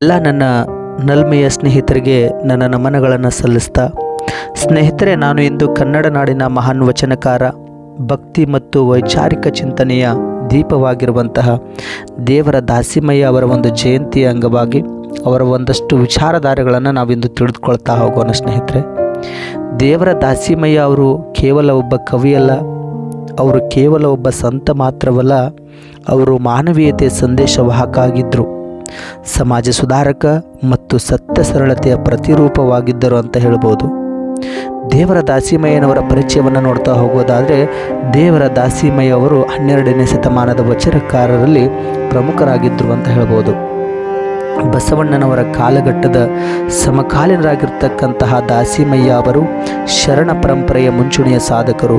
ಎಲ್ಲ ನನ್ನ ನಲ್ಮೆಯ ಸ್ನೇಹಿತರಿಗೆ ನನ್ನ ನಮನಗಳನ್ನು ಸಲ್ಲಿಸ್ತಾ, ಸ್ನೇಹಿತರೆ, ನಾನು ಇಂದು ಕನ್ನಡ ನಾಡಿನ ಮಹಾನ್ ವಚನಕಾರ, ಭಕ್ತಿ ಮತ್ತು ವೈಚಾರಿಕ ಚಿಂತನೆಯ ದೀಪವಾಗಿರುವಂತಹ ದೇವರ ದಾಸಿಮಯ್ಯ ಅವರ ಒಂದು ಜಯಂತಿಯ ಅಂಗವಾಗಿ ಅವರ ಒಂದಷ್ಟು ವಿಚಾರಧಾರೆಗಳನ್ನು ನಾವಿಂದು ತಿಳಿದುಕೊಳ್ತಾ ಹೋಗೋಣ. ಸ್ನೇಹಿತರೆ, ದೇವರ ದಾಸಿಮಯ್ಯ ಅವರು ಕೇವಲ ಒಬ್ಬ ಕವಿಯಲ್ಲ, ಅವರು ಕೇವಲ ಒಬ್ಬ ಸಂತ ಮಾತ್ರವಲ್ಲ, ಅವರು ಮಾನವೀಯತೆಯ ಸಂದೇಶವಾಹಕ ಆಗಿದ್ದರು, ಸಮಾಜ ಸುಧಾರಕ ಮತ್ತು ಸತ್ಯ ಸರಳತೆಯ ಪ್ರತಿರೂಪವಾಗಿದ್ದರು ಅಂತ ಹೇಳ್ಬೋದು. ದೇವರ ದಾಸಿಮಯ್ಯನವರ ಪರಿಚಯವನ್ನು ನೋಡ್ತಾ ಹೋಗೋದಾದರೆ, ದೇವರ ದಾಸಿಮಯ್ಯ ಅವರು 12ನೇ ಶತಮಾನದ ವಚನಕಾರರಲ್ಲಿ ಪ್ರಮುಖರಾಗಿದ್ದರು ಅಂತ ಹೇಳ್ಬೋದು. ಬಸವಣ್ಣನವರ ಕಾಲಘಟ್ಟದ ಸಮಕಾಲೀನರಾಗಿರ್ತಕ್ಕಂತಹ ದಾಸಿಮಯ್ಯ ಅವರು ಶರಣ ಪರಂಪರೆಯ ಮುಂಚೂಣಿಯ ಸಾಧಕರು.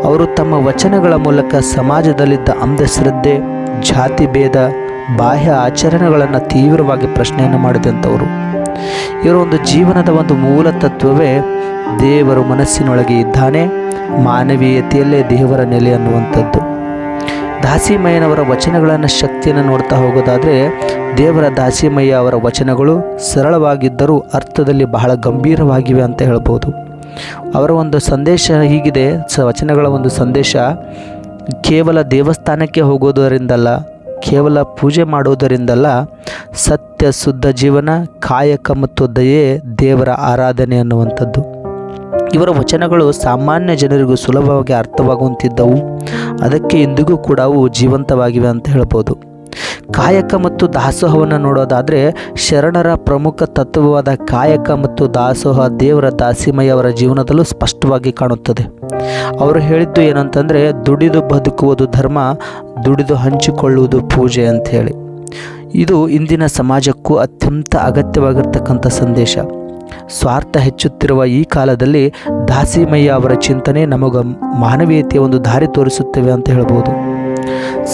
ಅವರು ತಮ್ಮ ವಚನಗಳ ಮೂಲಕ ಸಮಾಜದಲ್ಲಿದ್ದ ಅಂಧಶ್ರದ್ಧೆ, ಜಾತಿ ಭೇದ, ಬಾಹ್ಯ ಆಚರಣೆಗಳನ್ನು ತೀವ್ರವಾಗಿ ಪ್ರಶ್ನೆಯನ್ನು ಮಾಡಿದಂಥವರು. ಇವರ ಒಂದು ಜೀವನದ ಒಂದು ಮೂಲ ತತ್ವವೇ ದೇವರು ಮನಸ್ಸಿನೊಳಗೆ ಇದ್ದಾನೆ, ಮಾನವೀಯತೆಯಲ್ಲೇ ದೇವರ ನೆಲೆ ಅನ್ನುವಂಥದ್ದು. ದಾಸಿಮಯ್ಯನವರ ವಚನಗಳನ್ನು ಶಕ್ತಿಯನ್ನು ನೋಡ್ತಾ ಹೋಗೋದಾದರೆ, ದೇವರ ದಾಸಿಮಯ್ಯ ಅವರ ವಚನಗಳು ಸರಳವಾಗಿದ್ದರೂ ಅರ್ಥದಲ್ಲಿ ಬಹಳ ಗಂಭೀರವಾಗಿವೆ ಅಂತ ಹೇಳ್ಬೋದು. ಅವರ ಒಂದು ಸಂದೇಶ ಹೀಗಿದೆ, ವಚನಗಳ ಒಂದು ಸಂದೇಶ ಕೇವಲ ದೇವಸ್ಥಾನಕ್ಕೆ ಹೋಗೋದರಿಂದಲ್ಲ, ಕೇವಲ ಪೂಜೆ ಮಾಡೋದರಿಂದಲ್ಲ, ಸತ್ಯ ಶುದ್ಧ ಜೀವನ, ಕಾಯಕ ಮತ್ತು ದಯೆ ದೇವರ ಆರಾಧನೆ ಅನ್ನುವಂಥದ್ದು. ಇವರ ವಚನಗಳು ಸಾಮಾನ್ಯ ಜನರಿಗೂ ಸುಲಭವಾಗಿ ಅರ್ಥವಾಗುವಂತಿದ್ದವು, ಅದಕ್ಕೆ ಇಂದಿಗೂ ಕೂಡ ಅವು ಜೀವಂತವಾಗಿವೆ ಅಂತ ಹೇಳ್ಬೋದು. ಕಾಯಕ ಮತ್ತು ದಾಸೋಹವನ್ನು ನೋಡೋದಾದರೆ, ಶರಣರ ಪ್ರಮುಖ ತತ್ವವಾದ ಕಾಯಕ ಮತ್ತು ದಾಸೋಹ ದೇವರ ದಾಸಿಮಯ್ಯ ಅವರ ಜೀವನದಲ್ಲೂ ಸ್ಪಷ್ಟವಾಗಿ ಕಾಣುತ್ತದೆ. ಅವರು ಹೇಳಿದ್ದು ಏನಂತಂದರೆ, ದುಡಿದು ಬದುಕುವುದು ಧರ್ಮ, ದುಡಿದು ಹಂಚಿಕೊಳ್ಳುವುದು ಪೂಜೆ ಅಂಥೇಳಿ. ಇದು ಇಂದಿನ ಸಮಾಜಕ್ಕೂ ಅತ್ಯಂತ ಅಗತ್ಯವಾಗಿರ್ತಕ್ಕಂಥ ಸಂದೇಶ. ಸ್ವಾರ್ಥ ಹೆಚ್ಚುತ್ತಿರುವ ಈ ಕಾಲದಲ್ಲಿ ದಾಸಿಮಯ್ಯ ಅವರ ಚಿಂತನೆ ನಮಗೆ ಮಾನವೀಯತೆಯ ಒಂದು ದಾರಿ ತೋರಿಸುತ್ತವೆ ಅಂತ ಹೇಳ್ಬೋದು.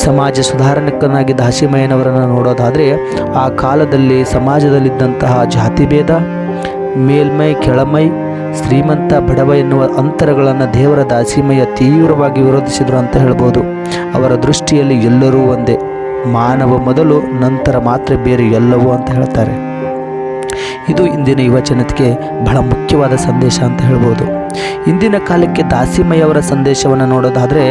ಸಮಾಜ ಸುಧಾರಣಕನಾಗಿ ದಾಸಿಮಯ್ಯನವರನ್ನು ನೋಡೋದಾದರೆ, ಆ ಕಾಲದಲ್ಲಿ ಸಮಾಜದಲ್ಲಿದ್ದಂತಹ ಜಾತಿಭೇದ, ಮೇಲ್ಮೈ ಕೆಳಮೈ, ಶ್ರೀಮಂತ ಬಡವ ಎನ್ನುವ ಅಂತರಗಳನ್ನು ದೇವರ ದಾಸಿಮಯ್ಯ ತೀವ್ರವಾಗಿ ವಿರೋಧಿಸಿದರು ಅಂತ ಹೇಳ್ಬೋದು. ಅವರ ದೃಷ್ಟಿಯಲ್ಲಿ ಎಲ್ಲರೂ ಒಂದೇ, ಮಾನವ ಮೊದಲು, ನಂತರ ಮಾತ್ರ ಬೇರೆ ಎಲ್ಲವೂ ಅಂತ ಹೇಳ್ತಾರೆ. ಇದು ಇಂದಿನ ಯುವಜನತೆಗೆ ಬಹಳ ಮುಖ್ಯವಾದ ಸಂದೇಶ ಅಂತ ಹೇಳ್ಬೋದು. ಇಂದಿನ ಕಾಲಕ್ಕೆ ದಾಸಿಮಯ್ಯ ಅವರ ಸಂದೇಶವನ್ನು ನೋಡೋದಾದರೆ,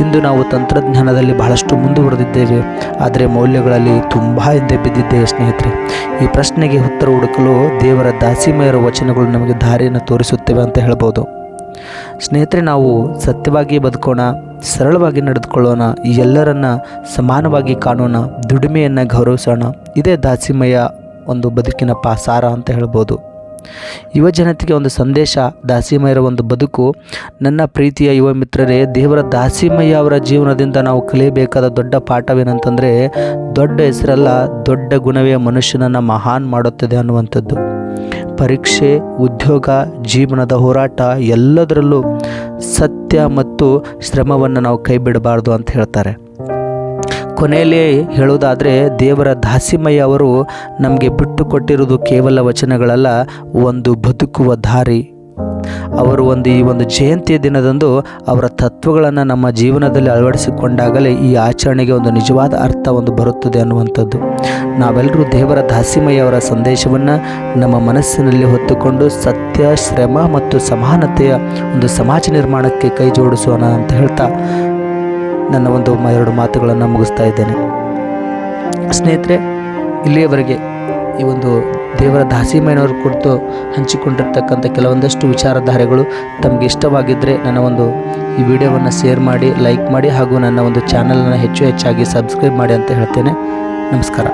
ಇಂದು ನಾವು ತಂತ್ರಜ್ಞಾನದಲ್ಲಿ ಬಹಳಷ್ಟು ಮುಂದುವರೆದಿದ್ದೇವೆ, ಆದರೆ ಮೌಲ್ಯಗಳಲ್ಲಿ ತುಂಬ ಹಿಂದೆ ಬಿದ್ದಿದ್ದೇವೆ. ಸ್ನೇಹಿತರೆ, ಈ ಪ್ರಶ್ನೆಗೆ ಉತ್ತರ ಹುಡುಕಲು ದೇವರ ದಾಸಿಮಯ್ಯರ ವಚನಗಳು ನಮಗೆ ದಾರಿಯನ್ನು ತೋರಿಸುತ್ತೇವೆ ಅಂತ ಹೇಳ್ಬೋದು. ಸ್ನೇಹಿತರೆ, ನಾವು ಸತ್ಯವಾಗಿ ಬದುಕೋಣ, ಸರಳವಾಗಿ ನಡೆದುಕೊಳ್ಳೋಣ, ಎಲ್ಲರನ್ನ ಸಮಾನವಾಗಿ ಕಾಣೋಣ, ದುಡಿಮೆಯನ್ನು ಗೌರವಿಸೋಣ. ಇದೇ ದಾಸಿಮಯ್ಯ ಒಂದು ಬದುಕಿನ ಸಾರ ಅಂತ ಹೇಳ್ಬೋದು. ಯುವ ಜನತೆಗೆ ಒಂದು ಸಂದೇಶ, ದಾಸಿಮಯ್ಯರ ಒಂದು ಬದುಕು. ನನ್ನ ಪ್ರೀತಿಯ ಯುವ ಮಿತ್ರರೇ, ದೇವರ ದಾಸಿಮಯ್ಯ ಅವರ ಜೀವನದಿಂದ ನಾವು ಕಲಿಯಬೇಕಾದ ದೊಡ್ಡ ಪಾಠವೇನಂತಂದರೆ, ದೊಡ್ಡ ಹೆಸರಲ್ಲ, ದೊಡ್ಡ ಗುಣವೇ ಮನುಷ್ಯನನ್ನು ಮಹಾನ್ ಮಾಡುತ್ತದೆ ಅನ್ನುವಂಥದ್ದು. ಪರೀಕ್ಷೆ, ಉದ್ಯೋಗ, ಜೀವನದ ಹೋರಾಟ ಎಲ್ಲದರಲ್ಲೂ ಸತ್ಯ ಮತ್ತು ಶ್ರಮವನ್ನು ನಾವು ಕೈ ಬಿಡಬಾರ್ದು ಅಂತ ಹೇಳ್ತಾರೆ. ಕೊನೆಯಲ್ಲಿ ಹೇಳೋದಾದರೆ, ದೇವರ ದಾಸಿಮಯ್ಯ ಅವರು ನಮಗೆ ಬಿಟ್ಟು ಕೊಟ್ಟಿರುವುದು ಕೇವಲ ವಚನಗಳಲ್ಲ, ಒಂದು ಬದುಕುವ ದಾರಿ. ಅವರು ಈ ಒಂದು ಜಯಂತಿಯ ದಿನದಂದು ಅವರ ತತ್ವಗಳನ್ನು ನಮ್ಮ ಜೀವನದಲ್ಲಿ ಅಳವಡಿಸಿಕೊಂಡಾಗಲೇ ಈ ಆಚರಣೆಗೆ ಒಂದು ನಿಜವಾದ ಅರ್ಥ ಬರುತ್ತದೆ ಅನ್ನುವಂಥದ್ದು. ನಾವೆಲ್ಲರೂ ದೇವರ ದಾಸಿಮಯ್ಯ ಅವರ ಸಂದೇಶವನ್ನು ನಮ್ಮ ಮನಸ್ಸಿನಲ್ಲಿ ಹೊತ್ತುಕೊಂಡು ಸತ್ಯ, ಶ್ರಮ ಮತ್ತು ಸಮಾನತೆಯ ಒಂದು ಸಮಾಜ ನಿರ್ಮಾಣಕ್ಕೆ ಕೈ ಜೋಡಿಸೋಣ ಅಂತ ಹೇಳ್ತಾ ನನ್ನ ಎರಡು ಮಾತುಗಳನ್ನು ಮುಗಿಸ್ತಾ ಇದ್ದೇನೆ. ಸ್ನೇಹಿತರೆ, ಇಲ್ಲಿಯವರೆಗೆ ಈ ಒಂದು ದೇವರ ದಾಸಿಮಯ್ಯನವ್ರ ಕುರಿತು ಹಂಚಿಕೊಂಡಿರ್ತಕ್ಕಂಥ ಕೆಲವೊಂದಷ್ಟು ವಿಚಾರಧಾರೆಗಳು ತಮಗೆ ಇಷ್ಟವಾಗಿದ್ದರೆ ನನ್ನ ಈ ವಿಡಿಯೋವನ್ನು ಶೇರ್ ಮಾಡಿ, ಲೈಕ್ ಮಾಡಿ, ಹಾಗೂ ನನ್ನ ಚಾನಲನ್ನು ಹೆಚ್ಚಾಗಿ ಸಬ್ಸ್ಕ್ರೈಬ್ ಮಾಡಿ ಅಂತ ಹೇಳ್ತೇನೆ. ನಮಸ್ಕಾರ.